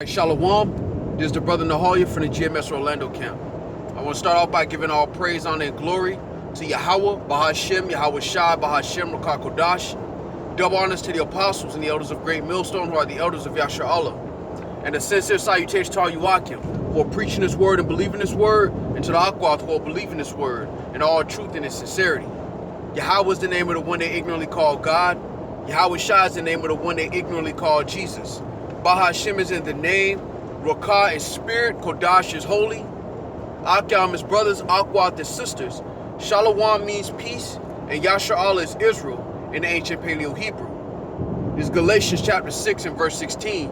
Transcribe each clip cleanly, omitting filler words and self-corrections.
Shalom, this is the brother Nahalia from the GMS Orlando camp. I want to start off by giving all praise, honor, and glory to Yahweh, Bahashem, Yahweh Shai, Bahashem, Rakah Kodash. Double honors to the apostles and the elders of Great Millstone, who are the elders of Yasher Allah. And a sincere salutation to all you Akim, who are preaching this word and believing this word, and to the Akwath, who are believing this word, and all truth and its sincerity. Yahweh is the name of the one they ignorantly call God. Yahweh Shai is the name of the one they ignorantly call Jesus. Bahashem is in the name, Rakah is spirit, Kodash is holy, Akyam is brothers, Akwath is sisters, Shalom means peace, and Yasher Allah is Israel in the ancient Paleo Hebrew. This is Galatians chapter 6 and verse 16.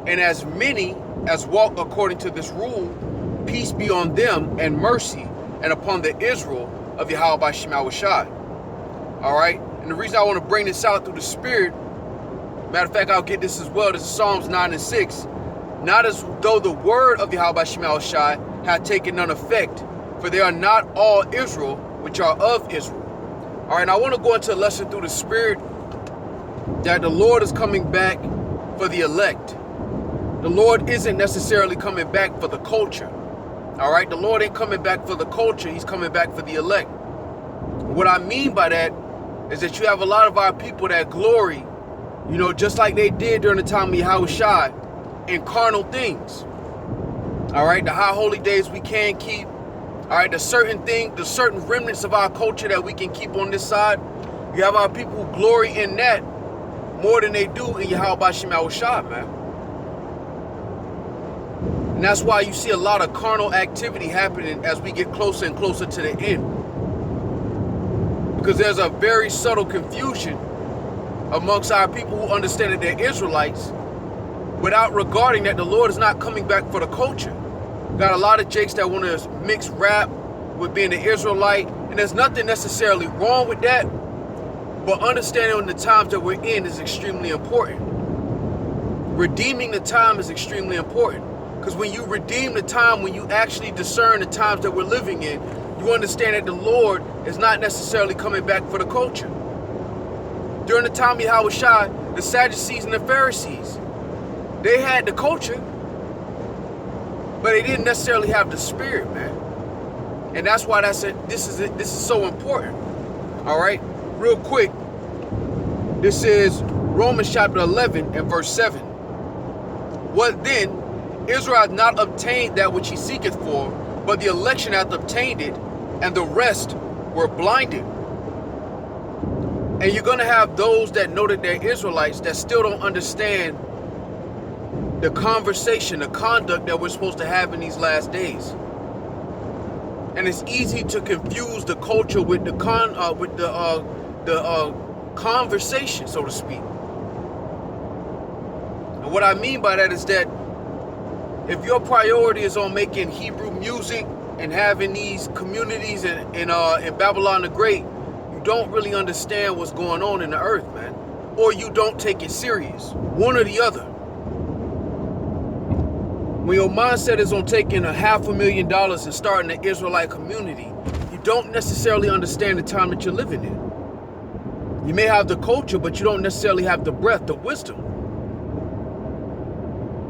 And as many as walk according to this rule, peace be on them and mercy, and upon the Israel of Yahweh by Shema Shai. Alright, and the reason I want to bring this out through the spirit, matter of fact, I'll get this as well. This is Psalms 9 and 6. Not as though the word of Yahweh by Shema Shai had taken none effect, for they are not all Israel which are of Israel. All right, I want to go into a lesson through the spirit that the Lord is coming back for the elect. The Lord isn't necessarily coming back for the culture. All right, the Lord ain't coming back for the culture. He's coming back for the elect. What I mean by that is that you have a lot of our people that glory, you know, just like they did during the time of Yahweh Shai, in carnal things. All right, the high holy days we can keep. All right, the certain remnants of our culture that we can keep on this side. You have our people who glory in that more than they do in Yahweh Bashim Shai, man. And that's why you see a lot of carnal activity happening as we get closer and closer to the end. Because there's a very subtle confusion amongst our people who understand that they're Israelites without regarding that the Lord is not coming back for the culture. Got a lot of jakes that want to mix rap with being an Israelite, and there's nothing necessarily wrong with that, but understanding the times that we're in is extremely important. Redeeming the time is extremely important, because when you redeem the time, when you actually discern the times that we're living in, you understand that the Lord is not necessarily coming back for the culture. During the time of Yahweh Shai, the Sadducees and the Pharisees, they had the culture, but they didn't necessarily have the spirit, man. And that's why this is so important. All right, real quick. This is Romans chapter 11 and verse 7. What then? Israel hath not obtained that which he seeketh for, but the election hath obtained it, and the rest were blinded. And you're going to have those that know that they're Israelites that still don't understand the conversation, the conduct that we're supposed to have in these last days. And it's easy to confuse the culture with the conversation, so to speak. And what I mean by that is that if your priority is on making Hebrew music and having these communities in Babylon the Great, you don't really understand what's going on in the earth, man. Or you don't take it serious. One or the other. When your mindset is on taking $500,000 and starting an Israelite community, you don't necessarily understand the time that you're living in. You may have the culture, but you don't necessarily have the breath, the wisdom.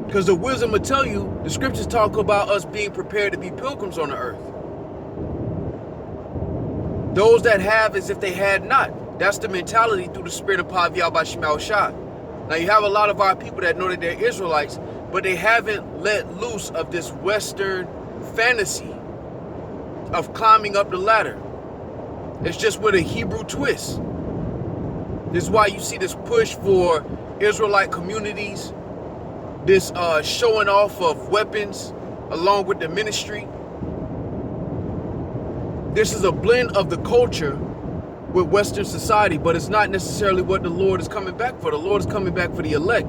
Because the wisdom will tell you, the scriptures talk about us being prepared to be pilgrims on the earth. Those that have as if they had not. That's the mentality through the spirit of Paviyah by Shema Shai. Now you have a lot of our people that know that they're Israelites, but they haven't let loose of this Western fantasy of climbing up the ladder. It's just with a Hebrew twist. This is why you see this push for Israelite communities, this showing off of weapons along with the ministry. This is a blend of the culture with Western society, but it's not necessarily what the Lord is coming back for. The Lord is coming back for the elect.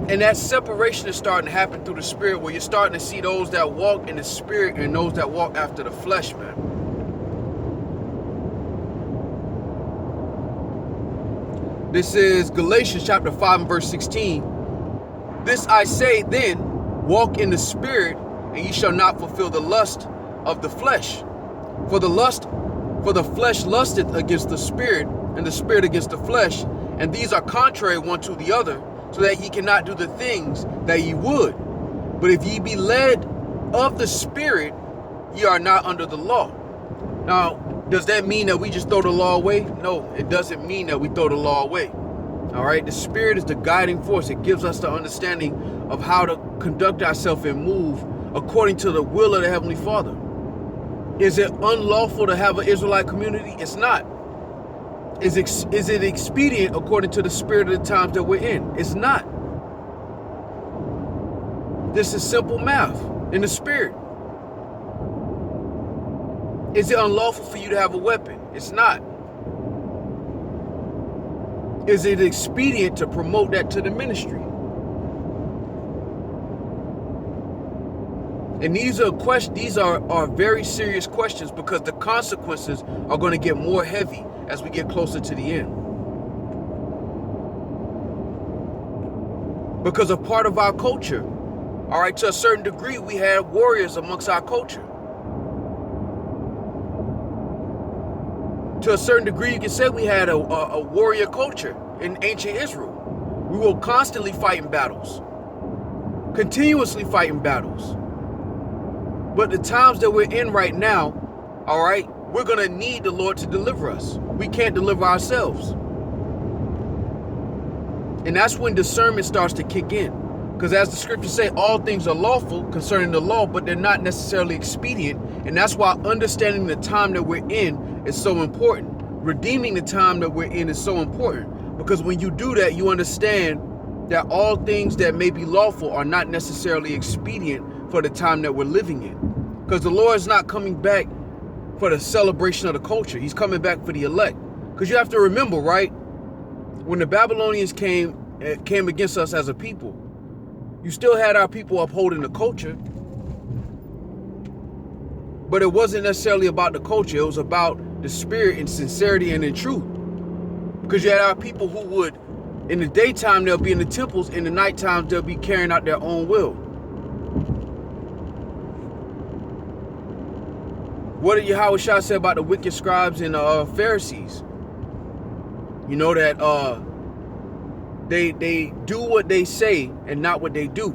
And that separation is starting to happen through the spirit, where you're starting to see those that walk in the spirit and those that walk after the flesh, man. This is Galatians chapter 5 and verse 16. This I say then, walk in the spirit, and ye shall not fulfill the lust of the flesh. For the flesh lusteth against the spirit, and the spirit against the flesh, And these are contrary one to the other, so that ye cannot do the things that ye would. But if ye be led of the Spirit, ye are not under the law. Now, does that mean that we just throw the law away? No, it doesn't mean that we throw the law away. All right, the Spirit is the guiding force. It gives us the understanding of how to conduct ourselves and move according to the will of the Heavenly Father. Is it unlawful to have an Israelite community? It's not. Is it expedient according to the spirit of the times that we're in? It's not. This is simple math in the spirit. Is it unlawful for you to have a weapon? It's not. Is it expedient to promote that to the ministry? And these are very serious questions, because the consequences are going to get more heavy as we get closer to the end. Because a part of our culture, all right, to a certain degree, we had warriors amongst our culture. To a certain degree, you can say we had a warrior culture in ancient Israel. We were constantly fighting battles, continuously fighting battles. But the times that we're in right now, all right, we're going to need the Lord to deliver us. We can't deliver ourselves. And that's when discernment starts to kick in. Because as the scriptures say, all things are lawful concerning the law, but they're not necessarily expedient. And that's why understanding the time that we're in is so important. Redeeming the time that we're in is so important. Because when you do that, you understand that all things that may be lawful are not necessarily expedient for the time that we're living in. Because the Lord is not coming back for the celebration of the culture. He's coming back for the elect. Because you have to remember, right? When the Babylonians came against us as a people, you still had our people upholding the culture. But it wasn't necessarily about the culture. It was about the spirit and sincerity and in truth. Because you had our people who would, in the daytime, they'll be in the temples. In the nighttime, they'll be carrying out their own will. What did Yahushua say about the wicked scribes and Pharisees? You know that they do what they say and not what they do.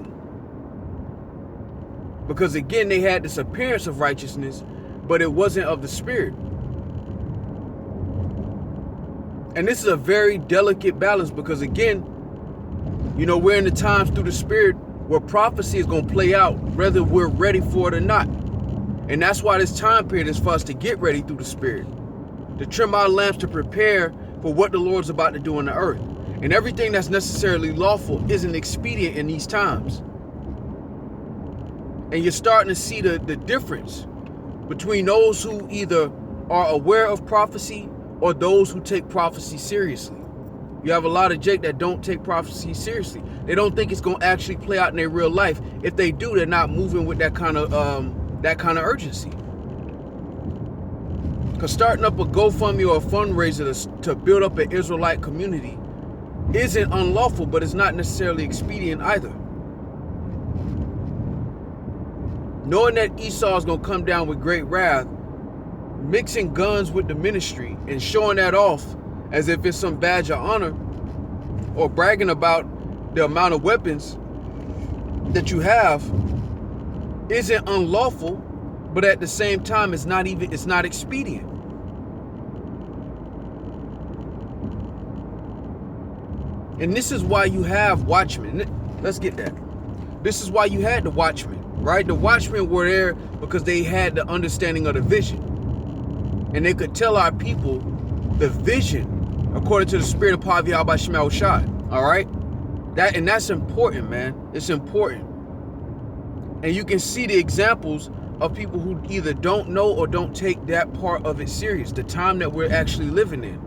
Because again, they had this appearance of righteousness, but it wasn't of the spirit. And this is a very delicate balance, because again, you know, we're in the times through the spirit where prophecy is going to play out whether we're ready for it or not. And that's why this time period is for us to get ready through the spirit, to trim our lamps, to prepare for what the Lord's about to do on the earth. And everything that's necessarily lawful isn't expedient in these times. And you're starting to see the difference between those who either are aware of prophecy or those who take prophecy seriously. You have a lot of Jake that don't take prophecy seriously. They don't think it's going to actually play out in their real life. If they do, they're not moving with that kind of urgency. Because starting up a GoFundMe or a fundraiser to build up an Israelite community isn't unlawful, but it's not necessarily expedient either. Knowing that Esau is going to come down with great wrath, mixing guns with the ministry and showing that off as if it's some badge of honor, or bragging about the amount of weapons that you have, isn't unlawful, but at the same time, it's not expedient. And this is why you have watchmen. Let's get that. This is why you had the watchmen, right? The watchmen were there because they had the understanding of the vision. And they could tell our people the vision according to the spirit of Paviyah by Shema Shai. All right? That's important, man. It's important. And you can see the examples of people who either don't know or don't take that part of it serious, the time that we're actually living in.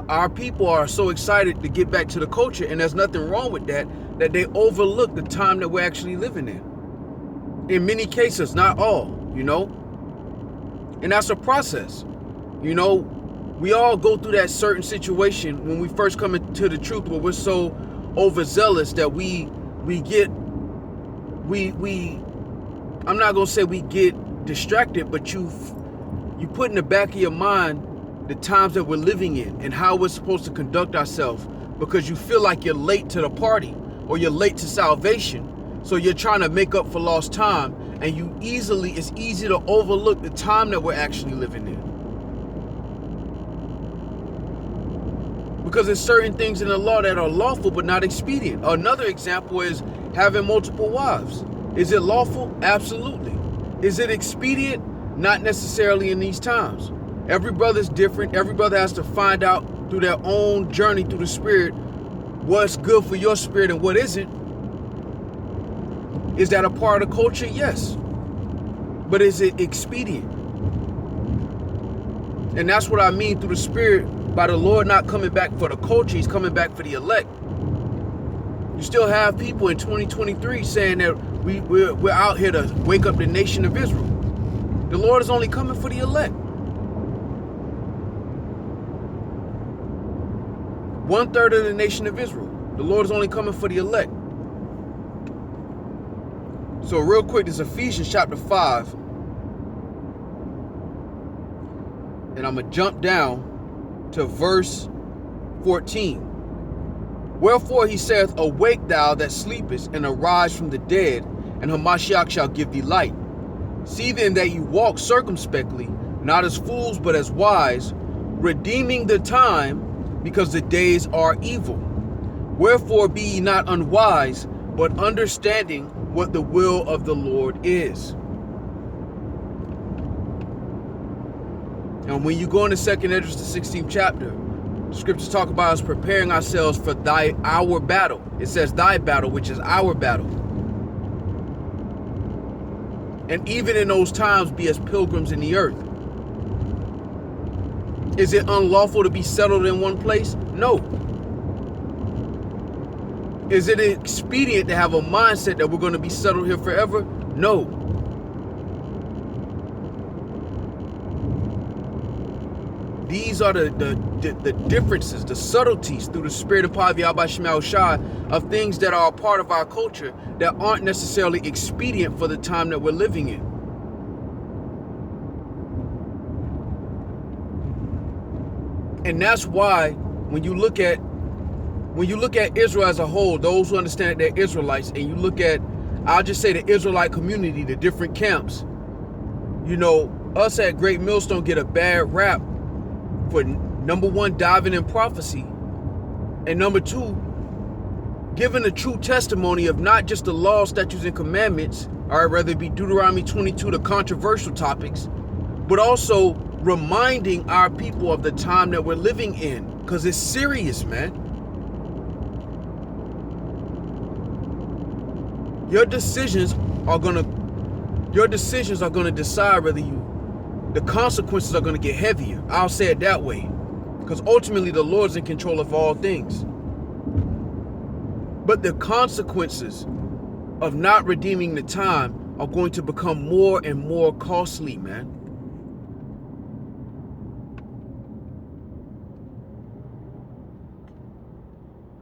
Our people are so excited to get back to the culture, and there's nothing wrong with that they overlook the time that we're actually living in. In many cases, not all, you know? And that's a process. You know, we all go through that certain situation when we first come into the truth, where we're so overzealous that I'm not gonna say we get distracted, but you put in the back of your mind the times that we're living in and how we're supposed to conduct ourselves, because you feel like you're late to the party or you're late to salvation. So you're trying to make up for lost time, and it's easy to overlook the time that we're actually living in. Because there's certain things in the law that are lawful but not expedient. Another example is having multiple wives. Is it lawful? Absolutely. Is it expedient? Not necessarily in these times. Every brother's different. Every brother has to find out through their own journey through the Spirit what's good for your spirit and what isn't. Is that a part of the culture? Yes. But is it expedient? And that's what I mean through the Spirit, by the Lord not coming back for the culture, he's coming back for the elect. You still have people in 2023 saying that we're out here to wake up the nation of Israel. The Lord is only coming for the elect. 1/3 of the nation of Israel. The Lord is only coming for the elect. So real quick, this is Ephesians chapter 5. And I'm going to jump down to verse 14. Wherefore he saith, awake thou that sleepest, and arise from the dead, and Hamashiach shall give thee light. See then that you walk circumspectly, not as fools, but as wise, redeeming the time, because the days are evil. Wherefore be ye not unwise, but understanding what the will of the Lord is. And when you go into 2nd Esdras, the 16th chapter, the scriptures talk about us preparing ourselves for our battle. It says thy battle, which is our battle. And even in those times, be as pilgrims in the earth. Is it unlawful to be settled in one place? No. Is it expedient to have a mindset that we're going to be settled here forever? No. These are the differences, the subtleties through the Spirit and power of Yahweh Shema Shai of things that are a part of our culture that aren't necessarily expedient for the time that we're living in. And that's why when you look at Israel as a whole, those who understand that they're Israelites, and you look at, I'll just say the Israelite community, the different camps, you know, us at Great Millstone get a bad rap for number one, diving in prophecy, and number two, giving a true testimony of not just the law, statutes, and commandments, or whether it be Deuteronomy 22, the controversial topics, but also reminding our people of the time that we're living in, because it's serious, man. Your decisions are gonna decide whether the consequences are gonna get heavier. I'll say it that way, because ultimately the Lord's in control of all things. But the consequences of not redeeming the time are going to become more and more costly, man.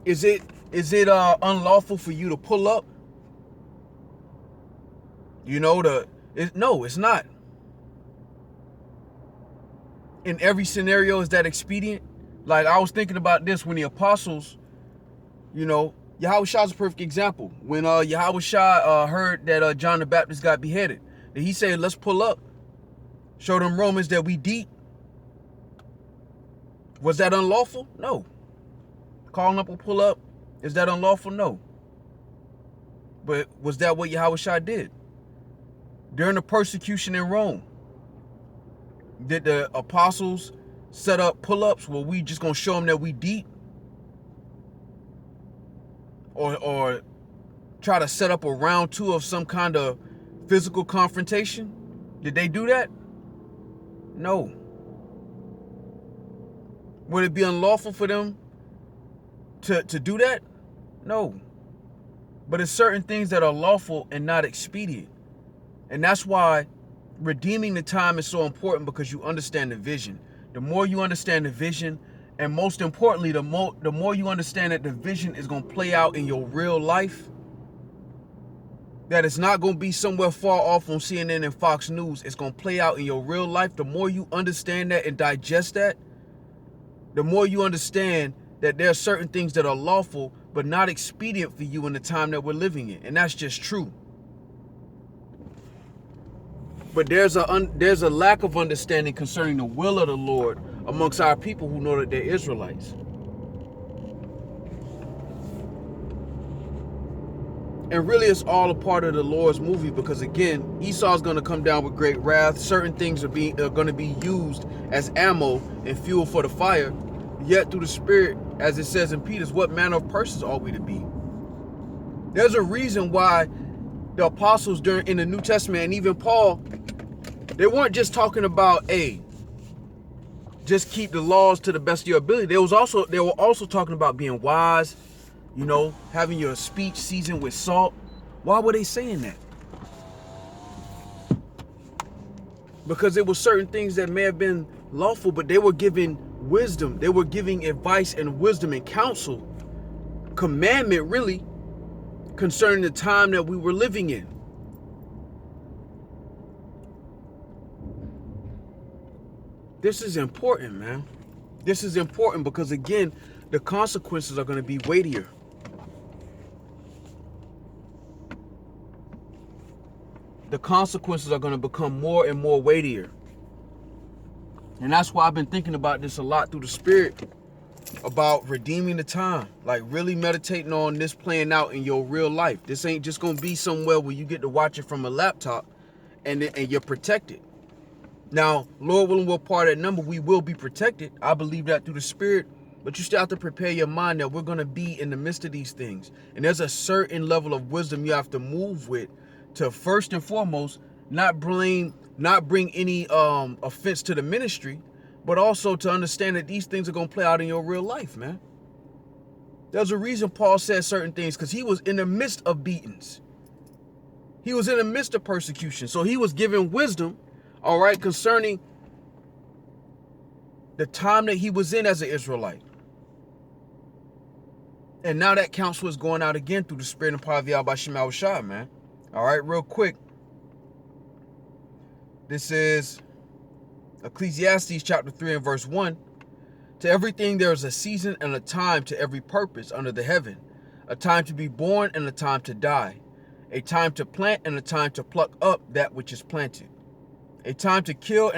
Is it unlawful for you to pull up? You know, no, it's not. In every scenario, is that expedient? Like, I was thinking about this when the apostles, you know, Yahweh Shai's a perfect example. When Yahweh Shai heard that John the Baptist got beheaded, did he say, let's pull up, show them Romans that we deep? Was that unlawful? No. Calling up a pull up, is that unlawful? No. But was that what Yahweh Shai did? During the persecution in Rome, did the apostles set up pull-ups where we just gonna show them that we deep? Or try to set up a round two of some kind of physical confrontation? Did they do that? No. Would it be unlawful for them to do that? No. But it's certain things that are lawful and not expedient. And that's why redeeming the time is so important, because you understand the vision. The more you understand the vision, and most importantly, the more you understand that the vision is going to play out in your real life, that it's not going to be somewhere far off on CNN and Fox News. It's going to play out in your real life. The more you understand that and digest that, the more you understand that there are certain things that are lawful but not expedient for you in the time that we're living in. And that's just true. But there's a lack of understanding concerning the will of the Lord amongst our people who know that they're Israelites. And really, it's all a part of the Lord's movie, because again, Esau's going to come down with great wrath. Certain things are going to be used as ammo and fuel for the fire. Yet through the Spirit, as it says in Peter's, what manner of persons are we to be? There's a reason why the apostles in the New Testament, and even Paul, they weren't just talking about, hey, just keep the laws to the best of your ability. They were also talking about being wise, you know, having your speech seasoned with salt. Why were they saying that? Because there were certain things that may have been lawful, but they were giving wisdom. They were giving advice and wisdom and counsel, commandment really, concerning the time that we were living in. This is important, man. This is important because, again, the consequences are going to be weightier. The consequences are going to become more and more weightier. And that's why I've been thinking about this a lot through the Spirit, about redeeming the time, like really meditating on this playing out in your real life. This ain't just going to be somewhere where you get to watch it from a laptop and you're protected. Now, Lord willing, we're part of that number. We will be protected. I believe that through the Spirit. But you still have to prepare your mind that we're going to be in the midst of these things. And there's a certain level of wisdom you have to move with to, first and foremost, not bring any offense to the ministry, but also to understand that these things are going to play out in your real life, man. There's a reason Paul said certain things, because he was in the midst of beatings. He was in the midst of persecution. So he was giving wisdom, all right, concerning the time that he was in as an Israelite. And now that counsel is going out again through the Spirit and power of Yahweh Shema Shah, man. All right, real quick. This is Ecclesiastes chapter 3 and verse 1. To everything there is a season and a time to every purpose under the heaven. A time to be born and a time to die. A time to plant and a time to pluck up that which is planted. A time to kill and